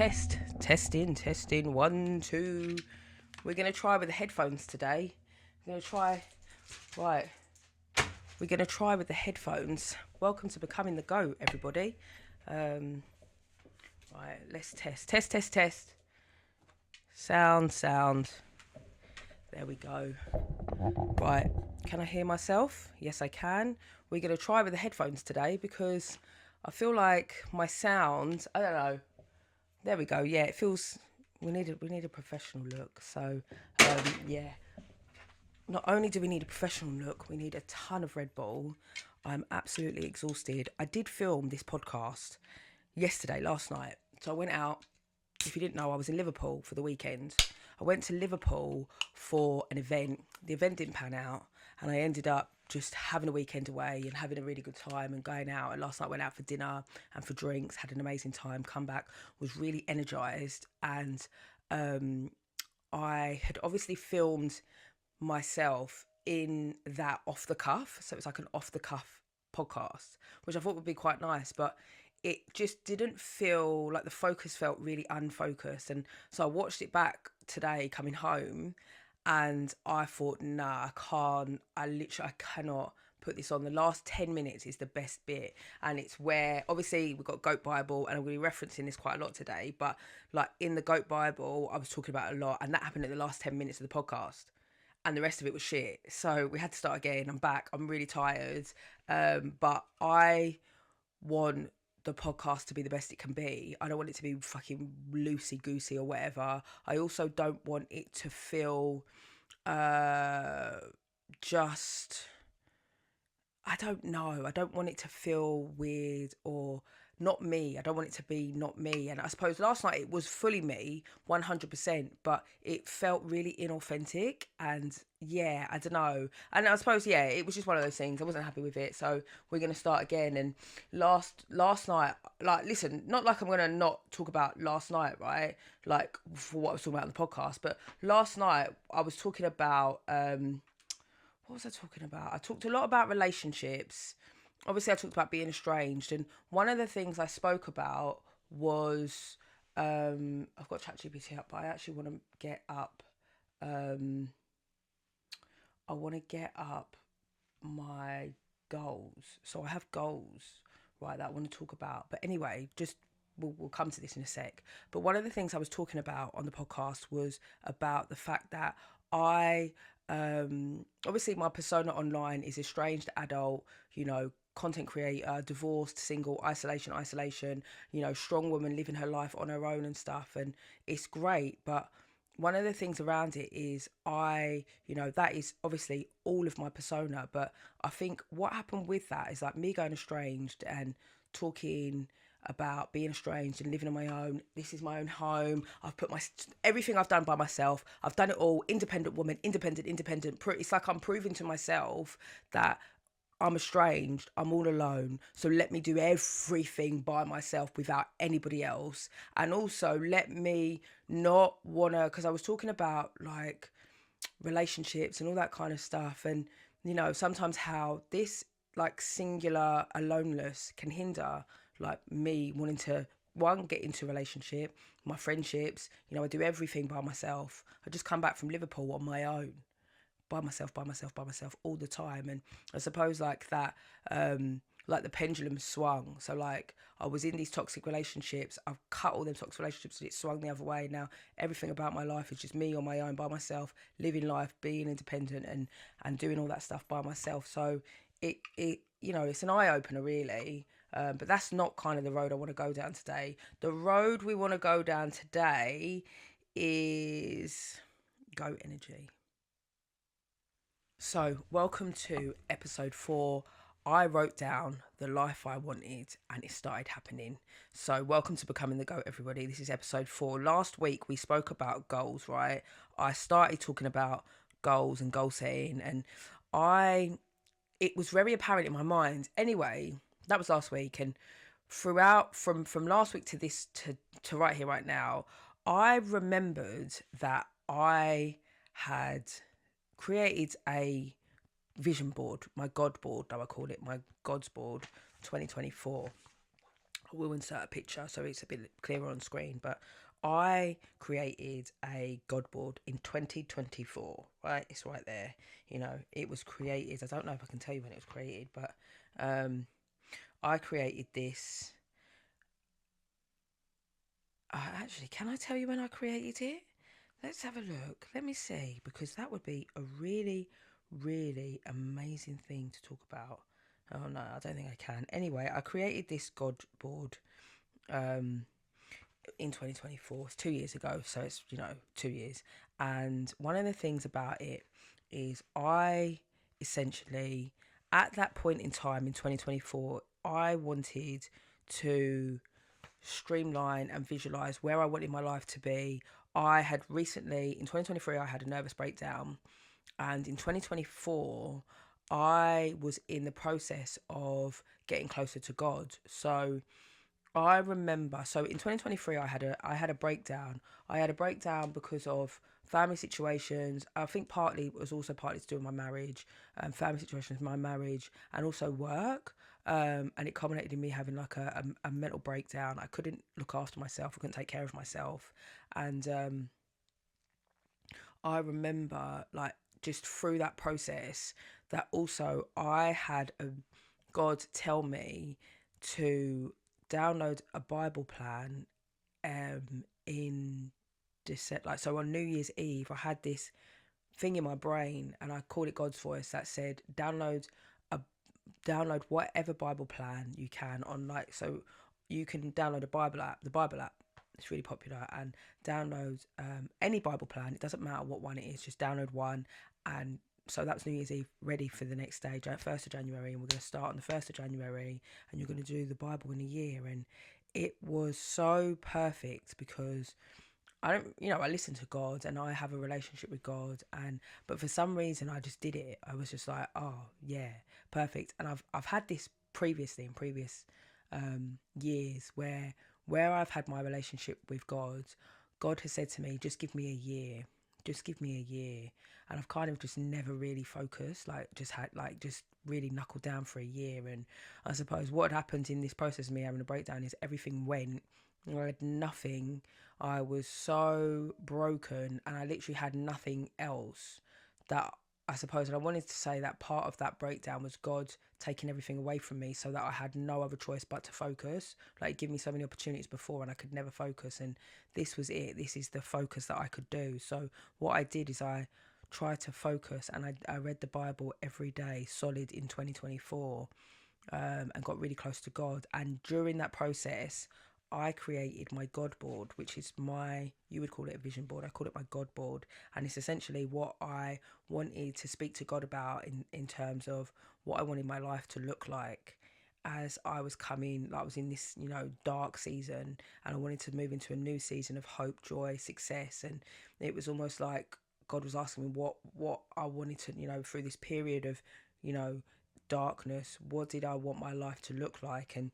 Testing, 1, 2. We're going to try with the headphones today. We're going to try, right, we're going to try with the headphones. Welcome to Becoming the Goat, everybody. Right, let's test. Sound. There we go. Right, can I hear myself? Yes, I can. We're going to try with the headphones today because I feel like my sound, I don't know. There we go. Yeah, it feels, we need a professional look. So, yeah. Not only do we need a professional look, we need a ton of Red Bull. I'm absolutely exhausted. I did film this podcast last night. So I went out. If you didn't know, I was in Liverpool for the weekend. I went to Liverpool for an event. The event didn't pan out, and I ended up just having a weekend away and having a really good time and going out. And last night I went out for dinner and for drinks, had an amazing time, come back, was really energised. And I had obviously filmed myself in that off the cuff. So it was like an off the cuff podcast, which I thought would be quite nice, but it just didn't feel like the focus felt really unfocused. And so I watched it back today coming home and I thought, nah, I cannot put this on. The last 10 minutes is the best bit, and it's where obviously we've got Goat Bible, and I'm going to be referencing this quite a lot today, but like in the Goat Bible I was talking about a lot, and that happened in the last 10 minutes of the podcast, and the rest of it was shit. So we had to start again. I'm back. I'm really tired. But I want the podcast to be the best it can be. I don't want it to be fucking loosey goosey or whatever. I also don't want it to feel just, I don't know. I don't want it to feel weird or not me. I don't want it to be not me. And I suppose last night it was fully me, 100%, but it felt really inauthentic. And yeah, I don't know. And I suppose, yeah, it was just one of those things. I wasn't happy with it. So we're going to start again. And last night, like, listen, not like I'm going to not talk about last night, right? Like for what I was talking about on the podcast. But last night I was talking about, what was I talking about? I talked a lot about relationships. Obviously, I talked about being estranged, and one of the things I spoke about was I've got ChatGPT up, but I actually want to get up. I want to get up my goals. So I have goals, right, that I want to talk about. But anyway, just we'll come to this in a sec. But one of the things I was talking about on the podcast was about the fact that I obviously my persona online is estranged adult, content creator, divorced, single, isolation, strong woman living her life on her own and stuff, and it's great. But one of the things around it is that is obviously all of my persona, but I think what happened with that is like me going estranged and talking about being estranged and living on my own. This is my own home. I've put everything I've done by myself. I've done it all. Independent woman, independent. It's like I'm proving to myself that I'm estranged, I'm all alone, so let me do everything by myself without anybody else. And also let me not wanna, because I was talking about like relationships and all that kind of stuff, and sometimes how this like singular aloneness can hinder like me wanting to, one, get into a relationship, my friendships. I do everything by myself. I just come back from Liverpool on my own, by myself all the time. And I suppose like that, like the pendulum swung. So like I was in these toxic relationships, I've cut all them toxic relationships and it swung the other way. Now everything about my life is just me on my own, by myself, living life, being independent and doing all that stuff by myself. So it it's an eye-opener really. But that's not kind of the road I want to go down today. The road we want to go down today is goat energy. So, welcome to episode 4. I wrote down the life I wanted and it started happening. So, welcome to Becoming the Goat, everybody. This is episode 4. Last week we spoke about goals, right? I started talking about goals and goal setting, and it was very apparent in my mind. Anyway, that was last week, and throughout from last week to this to right here, right now, I remembered that I had created a vision board, my God board, though I call it my God's board 2024. I will insert a picture so it's a bit clearer on screen, but I created a God board in 2024, right? It's right there. You know, it was created. I don't know if I can tell you when it was created, but I created this. Actually, can I tell you when I created it? Let's have a look. Let me see, because that would be a really, really amazing thing to talk about. Oh no, I don't think I can. Anyway, I created this God board in 2024. It's 2 years ago, so it's 2 years. And one of the things about it is I essentially, at that point in time in 2024, I wanted to streamline and visualize where I wanted my life to be. I had recently, in 2023, I had a nervous breakdown, and in 2024, I was in the process of getting closer to God. So I remember, so in 2023, I had a breakdown. I had a breakdown because of family situations. I think partly it was also partly to do with my marriage, family situations, my marriage, and also work. And it culminated in me having like a mental breakdown. I couldn't look after myself. I couldn't take care of myself, and I remember like just through that process that also I had God tell me to download a Bible plan in December. Like, so on New Year's Eve, I had this thing in my brain, and I called it God's voice that said a download whatever Bible plan you can on, like, so you can download a Bible app. The Bible app, it's really popular, and download any Bible plan. It doesn't matter what one it is, just download one. And so that was New Year's Eve, ready for the next day, 1st of January, and we're going to start on the 1st of January, and you're going to do the Bible in a year. And it was so perfect because I don't, I listen to God and I have a relationship with God, but for some reason I just did it. I was just like, oh yeah, perfect. And I've had this previously in previous years where I've had my relationship with God. God has said to me, just give me a year, just give me a year. And I've kind of just never really focused, just really knuckled down for a year. And I suppose what happened in this process of me having a breakdown is everything went. I had nothing. I was so broken, and I literally had nothing else. That I suppose, and I wanted to say that part of that breakdown was God taking everything away from me, so that I had no other choice but to focus. Like, give me so many opportunities before, and I could never focus, and this was it. This is the focus that I could do. So what I did is I tried to focus, and I read the Bible every day, solid, in 2024, and got really close to God. And during that process, I created my God board, which is you would call it a vision board. I call it my God board. And it's essentially what I wanted to speak to God about in terms of what I wanted my life to look like as I was I was in this, dark season, and I wanted to move into a new season of hope, joy, success. And it was almost like God was asking me what I wanted to, through this period of, darkness, what did I want my life to look like? And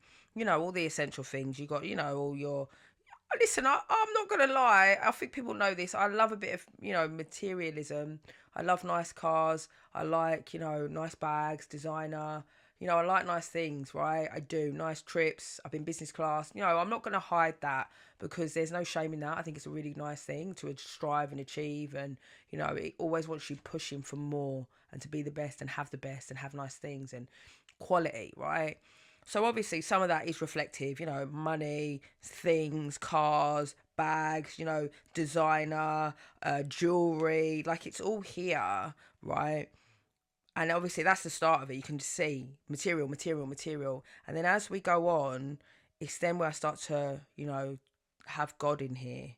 all the essential things. You got, all your, listen, I'm not gonna lie, I think people know this. I love a bit of, materialism. I love nice cars. I like, nice bags, designer. I like nice things, right? I do. Nice trips. I've been business class. I'm not gonna hide that, because there's no shame in that. I think it's a really nice thing to strive and achieve, and it always wants you pushing for more and to be the best and have nice things and quality, right? So obviously some of that is reflective, money, things, cars, bags, designer, jewelry, like it's all here, right? And obviously that's the start of it. You can just see material, material, material. And then as we go on, it's then where I start to, have God in here,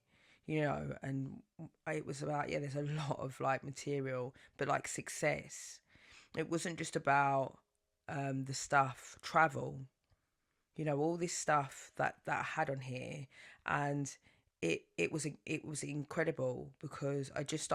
and it was about, there's a lot of like material, but like success. It wasn't just about the stuff, travel, all this stuff that I had on here. And it was incredible, because I just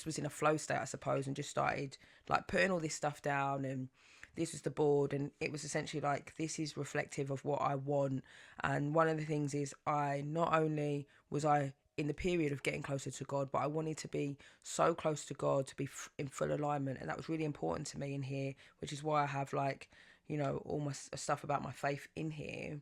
was in a flow state, I suppose, and just started like putting all this stuff down. And this was the board, and it was essentially like, this is reflective of what I want. And one of the things is, I not only was I in the period of getting closer to God, but I wanted to be so close to God, to be in full alignment. And that was really important to me in here, which is why I have like, all my stuff about my faith in here.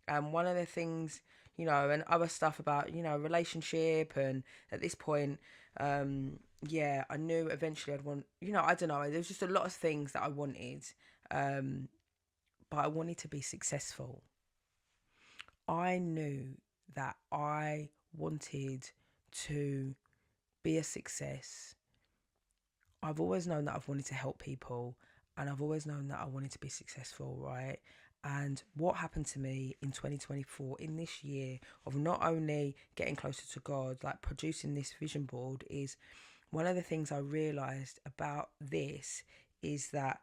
And one of the things, and other stuff about, relationship. And at this point, yeah, I knew eventually I'd want, I don't know, there was just a lot of things that I wanted. Um, but I wanted to be successful. I knew that I wanted to be a success. I've always known that I've wanted to help people, and I've always known that I wanted to be successful, right? And what happened to me in 2024, in this year of not only getting closer to God, like producing this vision board, is one of the things I realized about this is that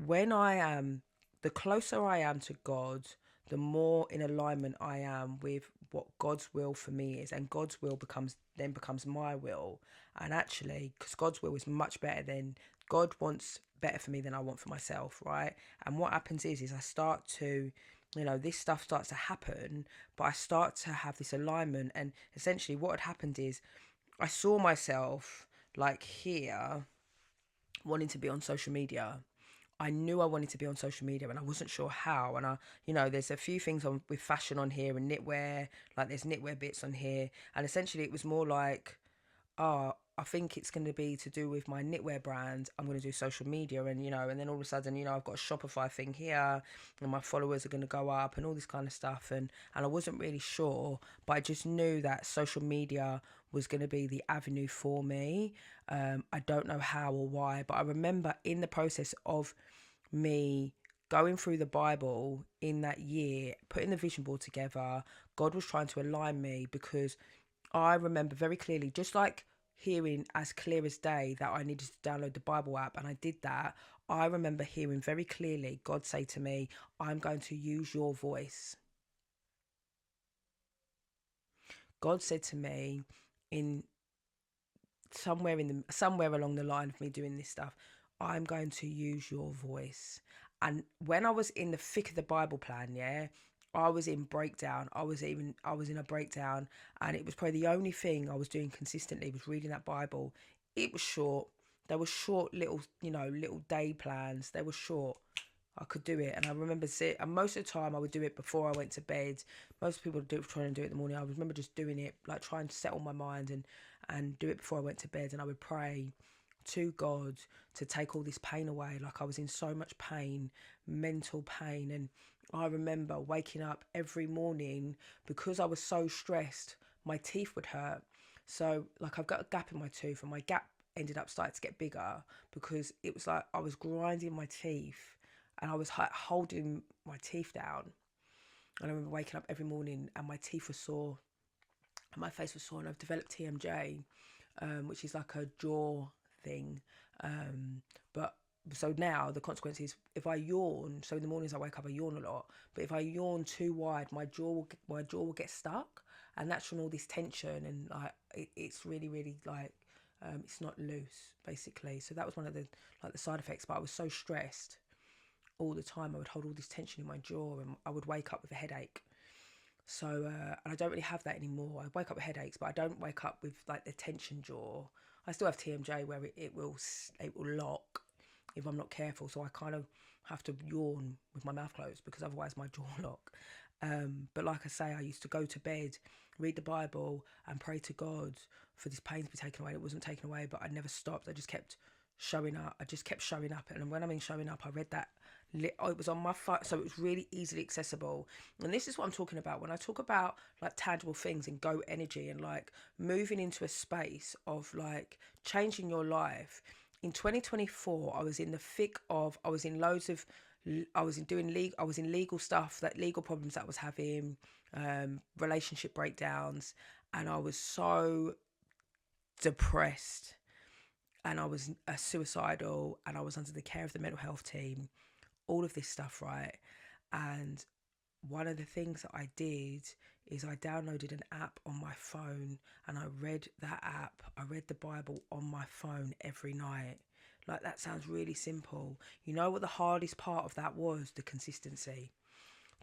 when I am, the closer I am to God, the more in alignment I am with what God's will for me is, and God's will becomes my will. And actually, because God's will is much better than God wants better for me than I want for myself, right? And what happens is I start to, this stuff starts to happen, but I start to have this alignment. And essentially, what had happened is I saw myself like here wanting to be on social media. I knew I wanted to be on social media and I wasn't sure how. And there's a few things on with fashion on here and knitwear, like there's knitwear bits on here. And essentially it was more like, I think it's going to be to do with my knitwear brand. I'm going to do social media and then all of a sudden, I've got a Shopify thing here and my followers are going to go up and all this kind of stuff. And I wasn't really sure, but I just knew that social media was going to be the avenue for me. I don't know how or why, but I remember in the process of me going through the Bible in that year, putting the vision board together, God was trying to align me because I remember very clearly, just like hearing as clear as day that I needed to download the Bible app, and I did that. I remember hearing very clearly God say to me, I'm going to use your voice. God said to me in somewhere along the line of me doing this stuff, I'm going to use your voice. And when I was in the thick of the Bible plan, yeah, I was in breakdown. I was in a breakdown, and it was probably the only thing I was doing consistently was reading that Bible. It was short. There were short little, little day plans. They were short. I could do it, and I remember and most of the time I would do it before I went to bed. Most people trying to do it in the morning. I remember just doing it, like trying to settle my mind and do it before I went to bed. And I would pray to God to take all this pain away. Like I was in so much pain, mental pain. And I remember waking up every morning because I was so stressed, my teeth would hurt. So like I've got a gap in my tooth, and my gap ended up starting to get bigger because it was like I was grinding my teeth and I was holding my teeth down. And I remember waking up every morning and my teeth were sore and my face was sore, and I've developed TMJ, which is like a jaw thing. But so now the consequence is if I yawn, so in the mornings I wake up, I yawn a lot. But if I yawn too wide, my jaw will get stuck, and that's from all this tension. And it's really, really like it's not loose basically. So that was one of the side effects. But I was so stressed all the time, I would hold all this tension in my jaw, and I would wake up with a headache. So and I don't really have that anymore. I wake up with headaches, but I don't wake up with like the tension jaw. I still have TMJ where it will lock if I'm not careful. So I kind of have to yawn with my mouth closed because otherwise my jaw will lock. But like I say, I used to go to bed, read the Bible, and pray to God for this pain to be taken away. It wasn't taken away, but I never stopped. I just kept showing up. And when I mean showing up, I read that. It was on my phone, so it was really easily accessible. And this is what I'm talking about when I talk about like tangible things and go energy and like moving into a space of like changing your life. In 2024, I was in the thick of. I was in legal stuff, that legal problems that I was having, relationship breakdowns, and I was so depressed, and I was suicidal, and I was under the care of the mental health team, all of this stuff, right? And one of the things that I did is I downloaded an app on my phone, and I read that app. I read the Bible on my phone every night. Like, that sounds really simple. You know what the hardest part of that was? The consistency.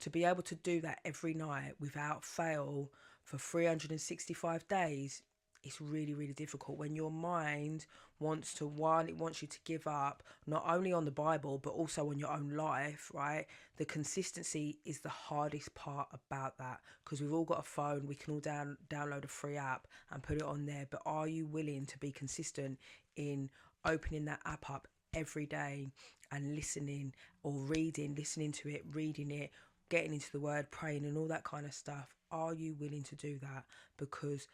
To be able to do that every night without fail for 365 days it's really, really difficult when your mind wants to, it wants you to give up not only on the Bible but also on your own life, right? The consistency is the hardest part about that, because we've all got a phone, we can all download a free app and put it on there, but are you willing to be consistent in opening that app up every day and listening or listening to it, reading it, getting into the word, praying and all that kind of stuff? Are you willing to do that? Because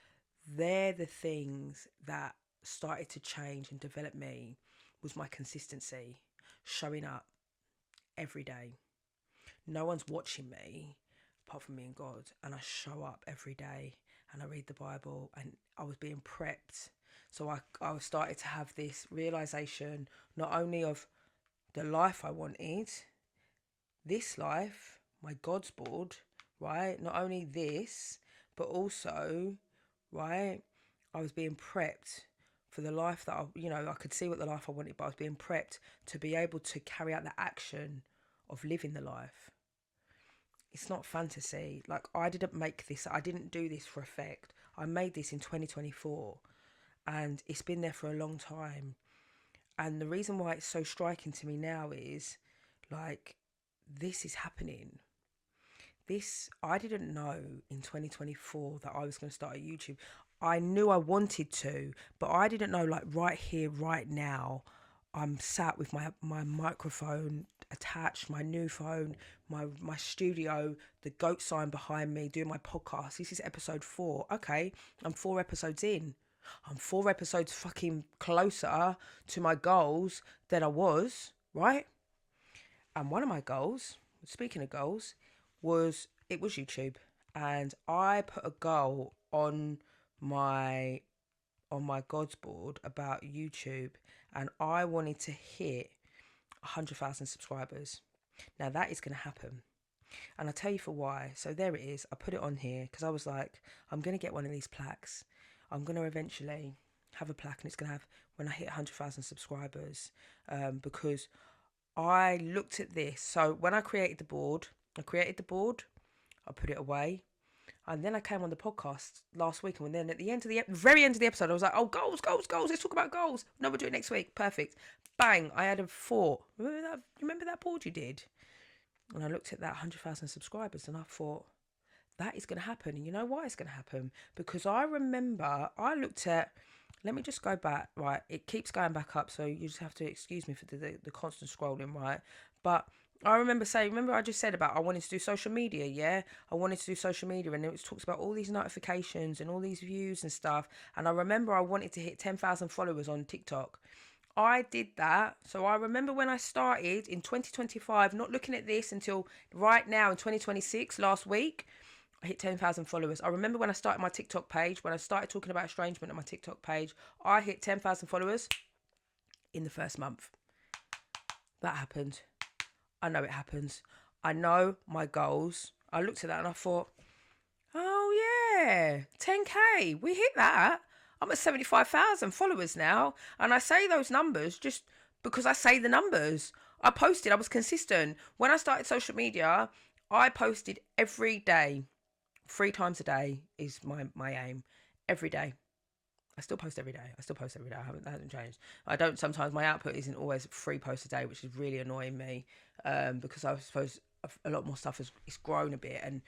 they're the things that started to change and develop me, was my consistency, showing up every day. No one's watching me apart from me and God, and I show up every day and I read the Bible, and I was being prepped. So I started to have this realization, not only of the life I wanted, this life, my God's board, right? Not only this, but also, right, I was being prepped for the life that I could see what the life I wanted, but I was being prepped to be able to carry out the action of living the life. It's not fantasy. Like, I didn't do this for effect. I made this in 2024, and it's been there for a long time. And the reason why it's so striking to me now is, like, this is happening. I didn't know in 2024 that I was going to start a YouTube. I knew I wanted to, but I didn't know, like, right here, right now, I'm sat with my microphone attached, my new phone, my studio, the goat sign behind me, doing my podcast. This is episode 4. Okay, I'm 4 episodes in. I'm 4 episodes fucking closer to my goals than I was, right? And one of my goals, speaking of goals, was YouTube. And I put a goal on my God's board about YouTube, and I wanted to hit 100,000 subscribers. Now that is going to happen, and I'll tell you for why. So there it is. I put it on here because I was like, I'm going to get one of these plaques. I'm going to eventually have a plaque, and it's going to have when I hit 100,000 subscribers, because I looked at this. So when I created the board, I put it away. And then I came on the podcast last week, and then at the end of the very end of the episode, I was like, "Oh, goals! Let's talk about goals. No, we'll do it next week. Perfect." Bang! I had a thought. Remember that board you did? And I looked at that 100,000 subscribers, and I thought, that is going to happen. And you know why it's going to happen? Because I remember I looked at. Let me just go back. Right, it keeps going back up, so you just have to excuse me for the constant scrolling. Right, but I remember I just said about I wanted to do social media, yeah? I wanted to do social media, and it talks about all these notifications and all these views and stuff. And I remember I wanted to hit 10,000 followers on TikTok. I did that. So I remember when I started in 2025, not looking at this until right now in 2026, last week, I hit 10,000 followers. I remember when I started my TikTok page, when I started talking about estrangement on my TikTok page, I hit 10,000 followers in the first month. That happened. I know it happens. I know my goals. I looked at that and I thought, oh yeah, 10K, we hit that. I'm at 75,000 followers now. And I say those numbers just because I say the numbers. I was consistent. When I started social media, I posted every day. 3 times a day is my aim. Every day. I still post every day. That hasn't changed. I don't. Sometimes my output isn't always 3 posts a day, which is really annoying me, because I suppose a lot more stuff has grown a bit, and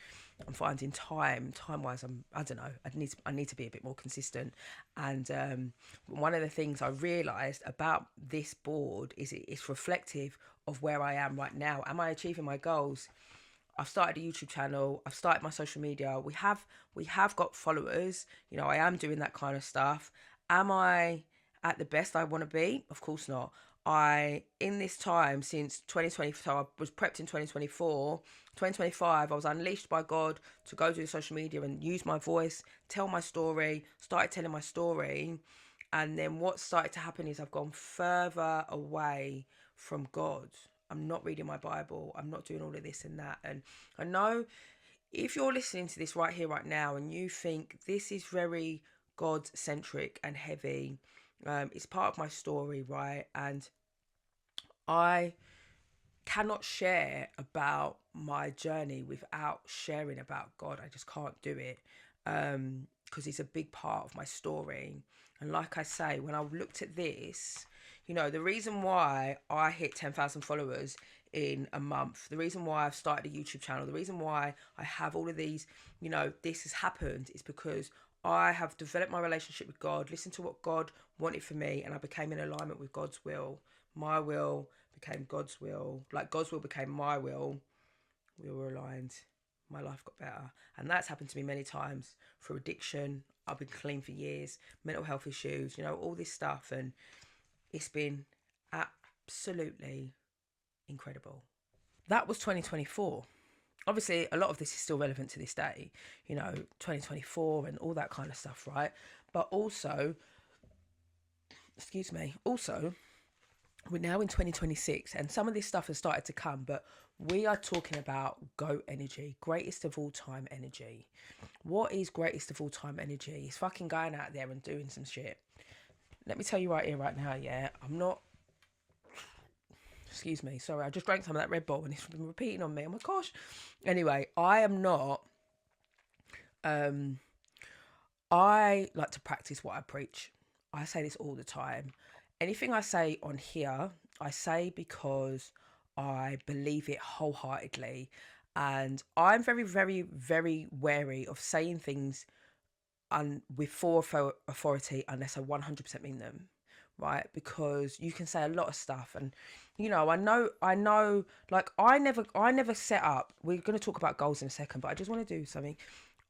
I'm finding time wise. I don't know. I need to be a bit more consistent. And one of the things I realised about this board is it's reflective of where I am right now. Am I achieving my goals? I've started a YouTube channel. I've started my social media. We have got followers. You know, I am doing that kind of stuff. Am I at the best I want to be? Of course not. In this time since 2020, so I was prepped in 2024, 2025, I was unleashed by God to go do social media and use my voice, tell my story, started telling my story. And then what started to happen is I've gone further away from God. I'm not reading my Bible. I'm not doing all of this and that. And I know if you're listening to this right here, right now, and you think this is very God-centric and heavy, it's part of my story, right? And I cannot share about my journey without sharing about God. I just can't do it. because it's a big part of my story. And like I say, when I looked at this, you know, the reason why I hit 10,000 followers in a month, the reason why I've started a YouTube channel, the reason why I have all of these, you know, this has happened is because I have developed my relationship with God, listened to what God wanted for me, and I became in alignment with God's will. My will became God's will. Like God's will became my will. We were aligned. My life got better. And that's happened to me many times through addiction. I've been clean for years, mental health issues, you know, all this stuff. And it's been absolutely incredible. That was 2024. Obviously, a lot of this is still relevant to this day, you know, 2024 and all that kind of stuff, right? But also, also, we're now in 2026 and some of this stuff has started to come, but we are talking about GOAT energy, greatest of all time energy. What is greatest of all time energy? It's fucking going out there and doing some shit. Let me tell you right here, right now, yeah, I'm not, excuse me, sorry, I just drank some of that Red Bull and it's been repeating on me. Oh my gosh. Anyway, I am not, I like to practice what I preach. I say this all the time. Anything I say on here, I say because I believe it wholeheartedly. And I'm very, very, very wary of saying things with full authority unless I 100% mean them, right? Because you can say a lot of stuff, and you know, I know, like I never set up. We're going to talk about goals in a second, but I just want to do something.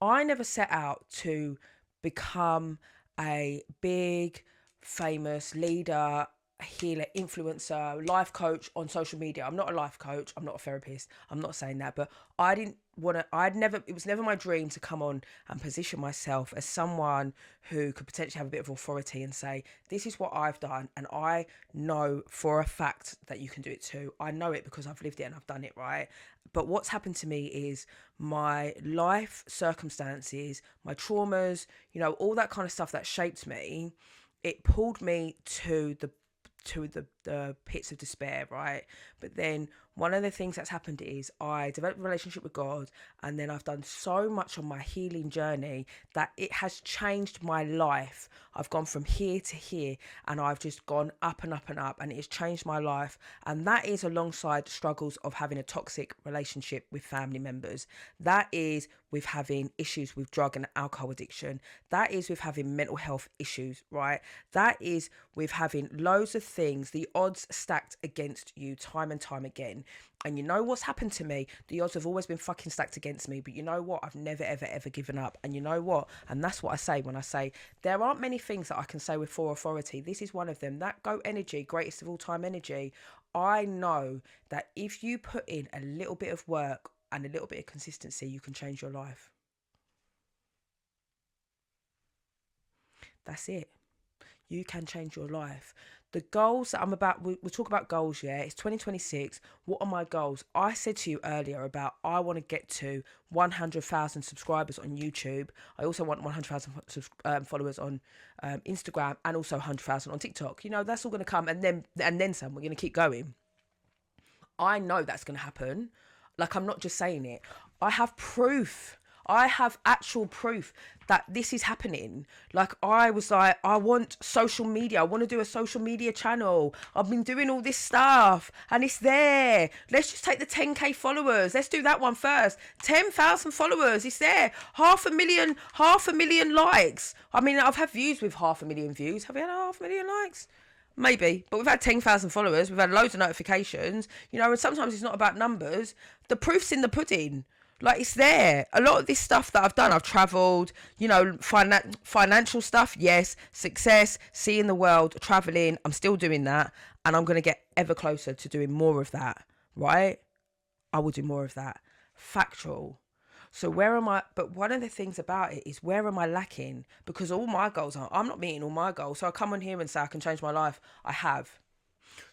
I never set out to become a big, famous leader, healer, influencer, life coach on social media. I'm not a life coach. I'm not a therapist. I'm not saying that, but I didn't want to, it was never my dream to come on and position myself as someone who could potentially have a bit of authority and say, this is what I've done. And I know for a fact that you can do it too. I know it because I've lived it and I've done it, right? But what's happened to me is my life circumstances, my traumas, you know, all that kind of stuff that shaped me, it pulled me to the pits of despair, right? But then one of the things that's happened is I developed a relationship with God, and then I've done so much on my healing journey that it has changed my life. I've gone from here to here, and I've just gone up and up and up, and it has changed my life. And that is alongside struggles of having a toxic relationship with family members. That is with having issues with drug and alcohol addiction. That is with having mental health issues, right? That is with having loads of things, the odds stacked against you time and time again. And you know what's happened to me? The odds have always been fucking stacked against me. But you know what? I've never, ever, ever given up. And you know what? And that's what I say when I say there aren't many things that I can say with full authority. This is one of them. That GOAT energy, greatest of all time energy. I know that if you put in a little bit of work and a little bit of consistency, you can change your life. That's it. You can change your life. The goals that I'm about, we'll talk about goals, yeah? It's 2026. What are my goals? I said to you earlier about I want to get to 100,000 subscribers on YouTube. I also want 100,000 followers on Instagram, and also 100,000 on TikTok. You know, that's all going to come, and then some. We're going to keep going. I know that's going to happen. Like, I'm not just saying it. I have proof. I have actual proof that this is happening. Like, I was like, I want social media. I want to do a social media channel. I've been doing all this stuff and it's there. Let's just take the 10K followers. Let's do that one first. 10,000 followers. It's there. 500,000 likes. I mean, I've had views with 500,000 views. Have you had 500,000 likes? Maybe, but we've had 10,000 followers. We've had loads of notifications, you know, and sometimes it's not about numbers. The proof's in the pudding. Like, it's there. A lot of this stuff that I've done, I've travelled, you know, financial stuff, yes. Success, seeing the world, travelling, I'm still doing that. And I'm going to get ever closer to doing more of that, right? I will do more of that. Factual. So where am I? But one of the things about it is, where am I lacking? Because all my goals I'm not meeting all my goals. So I come on here and say I can change my life. I have.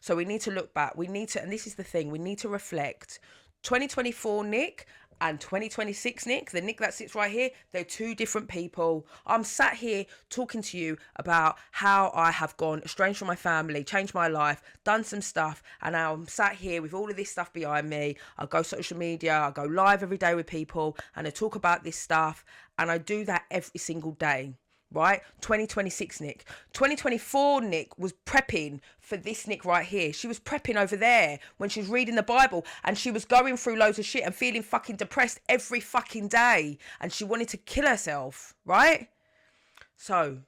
So we need to look back. We need to, and this is the thing, we need to reflect. 2024 Nick and 2026 Nick, the Nick that sits right here, they're two different people. I'm sat here talking to you about how I have gone estranged from my family, changed my life, done some stuff, and now I'm sat here with all of this stuff behind me. I go social media, I go live every day with people, and I talk about this stuff, and I do that every single day. Right? 2026 Nick. 2024 Nick was prepping for this Nick right here. She was prepping over there when she was reading the Bible, and she was going through loads of shit and feeling fucking depressed every fucking day, and she wanted to kill herself, right? So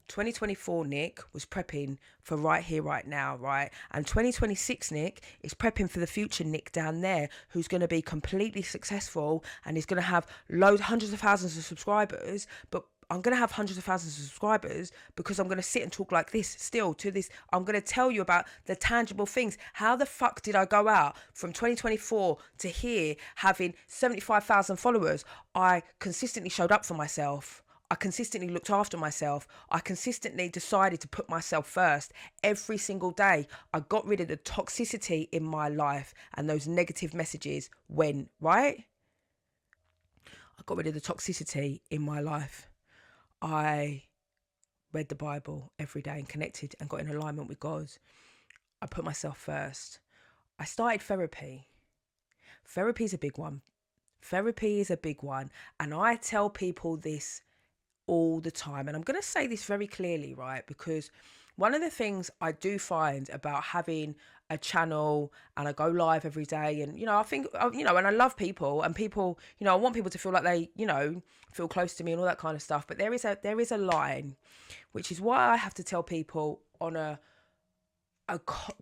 2024 Nick was prepping for right here, right now, right? And 2026 Nick is prepping for the future Nick down there, who's going to be completely successful and is going to have loads, hundreds of thousands of subscribers. But I'm going to have hundreds of thousands of subscribers because I'm going to sit and talk like this still to this. I'm going to tell you about the tangible things. How the fuck did I go out from 2024 to here having 75,000 followers? I consistently showed up for myself. I consistently looked after myself. I consistently decided to put myself first every single day. I got rid of the toxicity in my life, and those negative messages went, right? I got rid of the toxicity in my life. I read the Bible every day and connected and got in alignment with God. I put myself first. I started therapy. Therapy is a big one. Therapy is a big one. And I tell people this all the time. And I'm going to say this very clearly, right? Because one of the things I do find about having a channel, and I go live every day, and, I think, and I love people, and people, I want people to feel like they, feel close to me and all that kind of stuff. But there is a line, which is why I have to tell people on a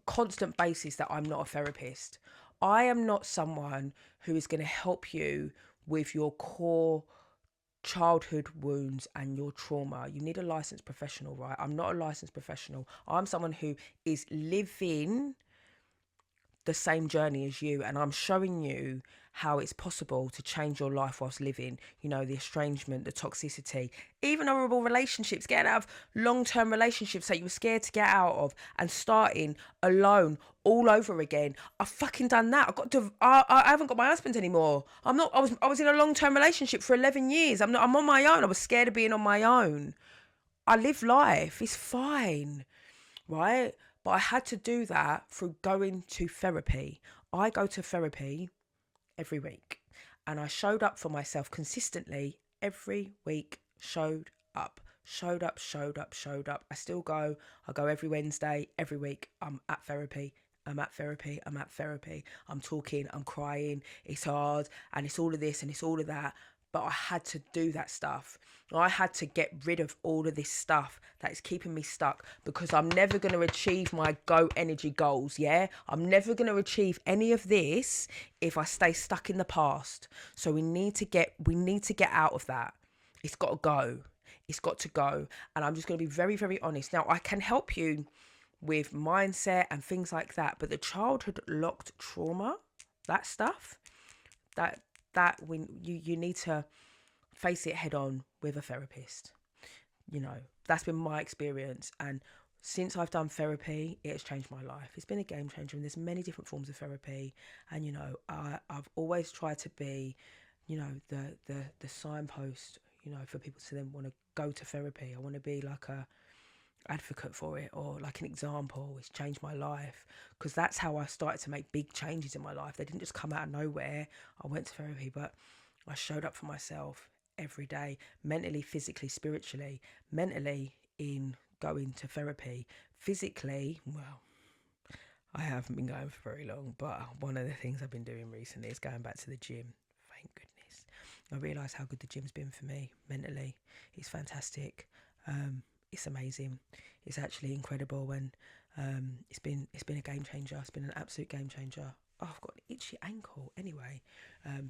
constant basis that I'm not a therapist. I am not someone who is going to help you with your core childhood wounds and your trauma. You need a licensed professional, right? I'm not a licensed professional. I'm someone who is living the same journey as you, and I'm showing you how it's possible to change your life whilst living, the estrangement, the toxicity, even horrible relationships, getting out of long-term relationships that you were scared to get out of, and starting alone all over again. I've fucking done that. I haven't got my husband anymore. I was in a long-term relationship for 11 years. I'm on my own. I was scared of being on my own. I live life. It's fine, right? But I had to do that through going to therapy. I go to therapy every week, and I showed up for myself consistently every week. Showed up. I still go. I go every Wednesday, every week. I'm at therapy. I'm talking, I'm crying. It's hard, and it's all of this and it's all of that. But I had to do that stuff. I had to get rid of all of this stuff that is keeping me stuck, because I'm never going to achieve my Go Energy goals, yeah? I'm never going to achieve any of this if I stay stuck in the past. So we need to get out of that. It's got to go. It's got to go. And I'm just going to be very, very honest. Now, I can help you with mindset and things like that, but the childhood locked trauma, that stuff, that when you need to face it head on with a therapist. That's been my experience, and since I've done therapy, it has changed my life. It's been a game changer, and there's many different forms of therapy, and I've always tried to be the signpost, for people to then want to go to therapy. I want to be like a advocate for it, or like an example. It's changed my life, because that's how I started to make big changes in my life. They didn't just come out of nowhere. I went to therapy, but I showed up for myself every day, mentally, physically, spiritually. Mentally, in going to therapy. Physically, well, I haven't been going for very long, but one of the things I've been doing recently is going back to the gym. Thank goodness. I realise how good the gym's been for me mentally. It's fantastic. It's amazing. It's actually incredible, and it's been a game changer. It's been an absolute game changer. Oh, I've got an itchy ankle. Anyway,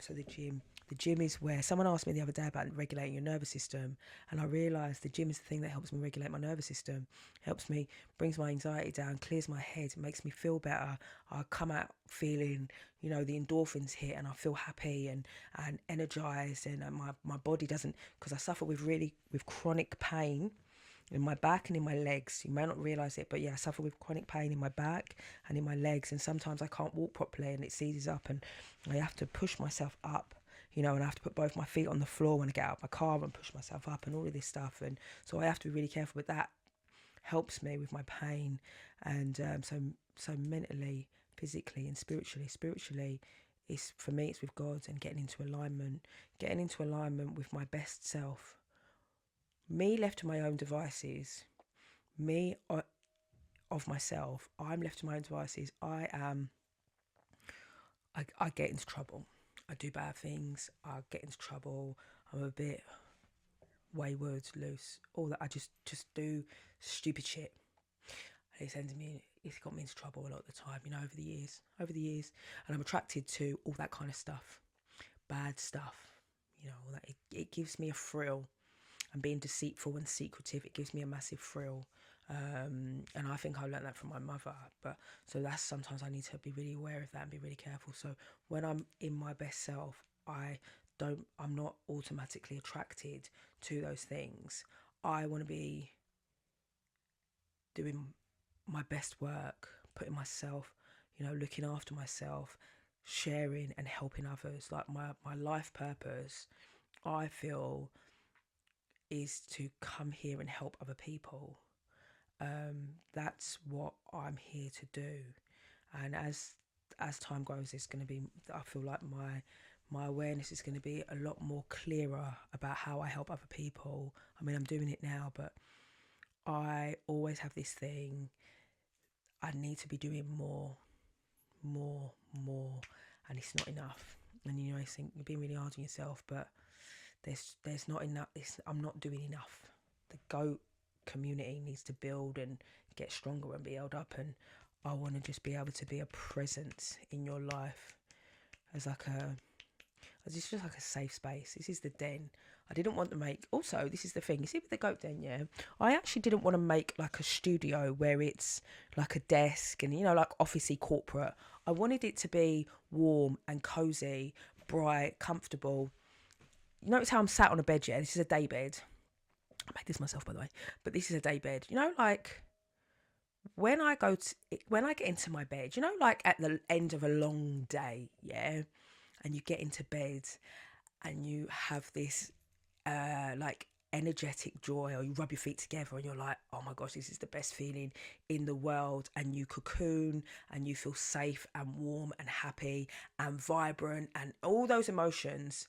so the gym is where someone asked me the other day about regulating your nervous system, and I realised the gym is the thing that helps me regulate my nervous system, helps me, brings my anxiety down, clears my head, makes me feel better. I come out feeling, the endorphins hit, and I feel happy and energised, and my body doesn't, because I suffer with chronic pain in my back and in my legs. You may not realise it, but yeah, I suffer with chronic pain in my back and in my legs, and sometimes I can't walk properly and it seizes up, and I have to push myself up you know, and I have to put both my feet on the floor when I get out of my car and push myself up and all of this stuff. And so I have to be really careful, but that helps me with my pain. And so mentally, physically and spiritually, it's, for me, it's with God and getting into alignment with my best self. Me left to my own devices, me of myself, I'm left to my own devices. I get into trouble. I do bad things. I get into trouble. I'm a bit wayward, loose, all that. I just do stupid shit. And it's got me into trouble a lot of the time, you know, over the years. And I'm attracted to all that kind of stuff, bad stuff, you know, all that. It gives me a thrill. And being deceitful and secretive, it gives me a massive thrill. And I think I learned that from my mother. But so that's, sometimes I need to be really aware of that and be really careful. So when I'm in my best self, I'm not automatically attracted to those things. I want to be doing my best work, putting myself, you know, looking after myself, sharing and helping others. Like my life purpose, I feel, is to come here and help other people. That's what I'm here to do. And as time grows, it's going to be, I feel like my awareness is going to be a lot more clearer about how I help other people. I mean, I'm doing it now, but I always have this thing, I need to be doing more, and it's not enough. And you know, I think you're being really hard on yourself, but there's not enough. I'm not doing enough. The goat community needs to build and get stronger and be held up, and I want to just be able to be a presence in your life as it's just like a safe space. This is the den. I didn't want to make, also, this is the thing, you see with the goat den, yeah, I actually didn't want to make like a studio where it's like a desk and, you know, like officey corporate. I wanted it to be warm and cozy, bright, comfortable. You notice how I'm sat on a bed, yeah? This is a day bed. I made this myself, by the way, but this is a day bed. You know, like when I get into my bed, you know, like at the end of a long day, yeah, and you get into bed and you have this like energetic joy, or you rub your feet together and you're like, oh my gosh, this is the best feeling in the world, and you cocoon and you feel safe and warm and happy and vibrant and all those emotions.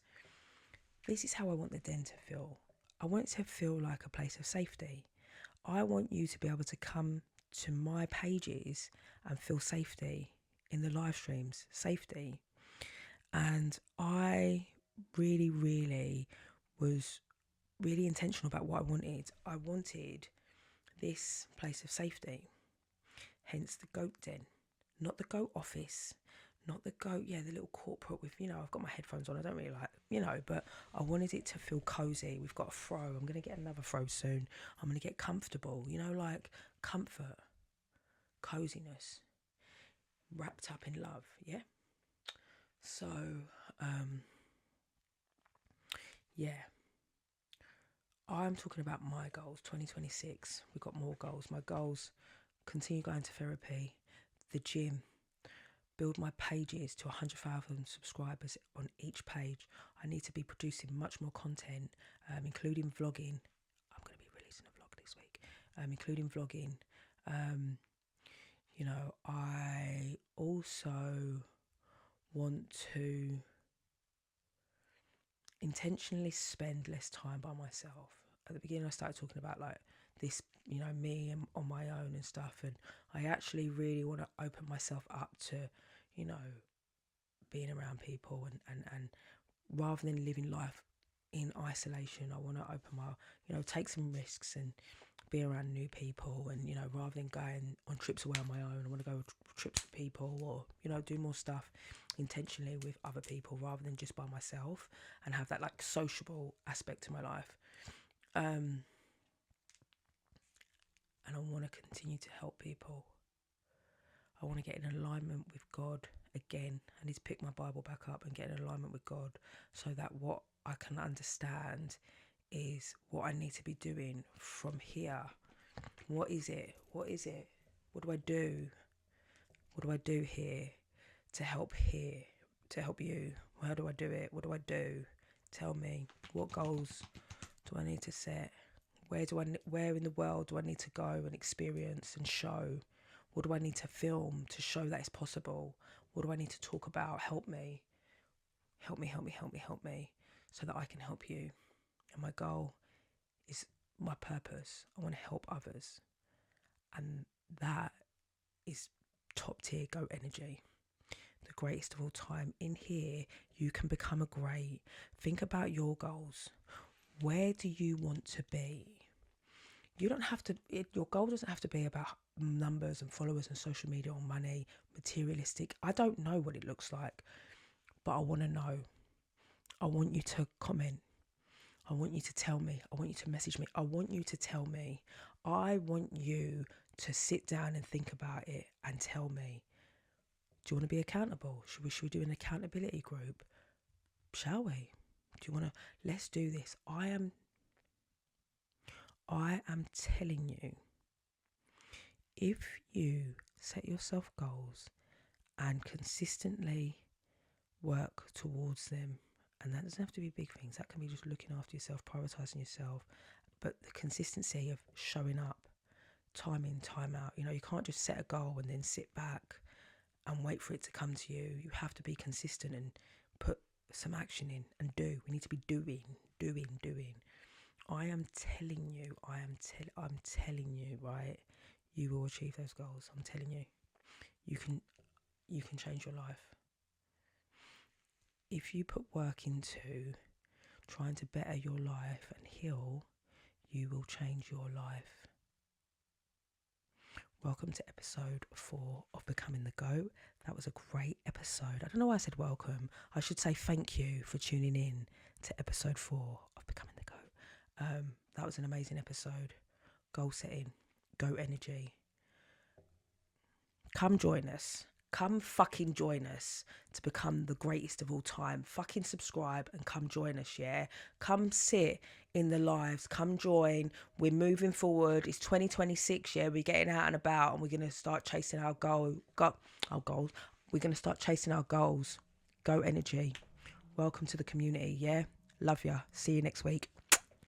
This is how I want the den to feel. I want it to feel like a place of safety. I want you to be able to come to my pages and feel safety in the live streams, safety. And I really was really intentional about what I wanted. I wanted this place of safety, hence the goat den, not the goat office, not the goat, yeah, the little corporate with, you know, I've got my headphones on, I don't really like, you know, but I wanted it to feel cozy. We've got a throw, I'm going to get another throw soon. I'm going to get comfortable, you know, like comfort, coziness, wrapped up in love, yeah? So, yeah, I'm talking about my goals, 2026. We've got more goals. My goals: continue going to therapy, the gym, build my pages to 100,000 subscribers on each page. I need to be producing much more content, including vlogging. I'm going to be releasing a vlog this week, including vlogging. You know, I also want to intentionally spend less time by myself. At the beginning I started talking about like this, you know, me and on my own and stuff, and I actually really want to open myself up to, you know, being around people and rather than living life in isolation, I want to open my, you know, take some risks and be around new people, and, you know, rather than going on trips away on my own, I want to go trips with people, or, you know, do more stuff intentionally with other people rather than just by myself, and have that like sociable aspect to my life. And I want to continue to help people. I want to get in alignment with God again. I need to pick my Bible back up and get in alignment with God, so that what I can understand is what I need to be doing from here. What is it? What do I do? What do I do here to help you, How do I do it? What do I do? Tell me, what goals do I need to set? Where in the world do I need to go and experience and show? What do I need to film to show that it's possible? What do I need to talk about? Help me. Help me, help me, help me, help me, so that I can help you. And my goal is my purpose. I want to help others. And that is top tier go energy. The greatest of all time. In here, you can become a great. Think about your goals. Where do you want to be? You don't have to, your goal doesn't have to be about numbers and followers and social media or money, materialistic. I don't know what it looks like, but I want to know. I want you to comment. I want you to tell me. I want you to message me. I want you to tell me. I want you to sit down and think about it and tell me. Do you want to be accountable? Should we do an accountability group? Shall we? Do you want to? Let's do this. I am telling you, if you set yourself goals and consistently work towards them, and that doesn't have to be big things, that can be just looking after yourself, prioritising yourself, but the consistency of showing up, time in, time out. You know, you can't just set a goal and then sit back and wait for it to come to you. You have to be consistent and put some action in and do. We need to be doing. I am telling you, I'm telling you, right? You will achieve those goals. I'm telling you. You can change your life. If you put work into trying to better your life and heal, you will change your life. Welcome to episode 4 of Becoming the Goat. That was a great episode. I don't know why I said welcome. I should say thank you for tuning in to episode 4 of Becoming the Goat. That was an amazing episode. Goal setting, goat energy. Come join us. Come fucking join us to become the greatest of all time. Fucking subscribe and come join us, yeah? Come sit in the lives. Come join. We're moving forward. It's 2026, yeah? We're getting out and about and we're going to start chasing our goals. We're going to start chasing our goals. Go energy. Welcome to the community, yeah? Love ya. See you next week.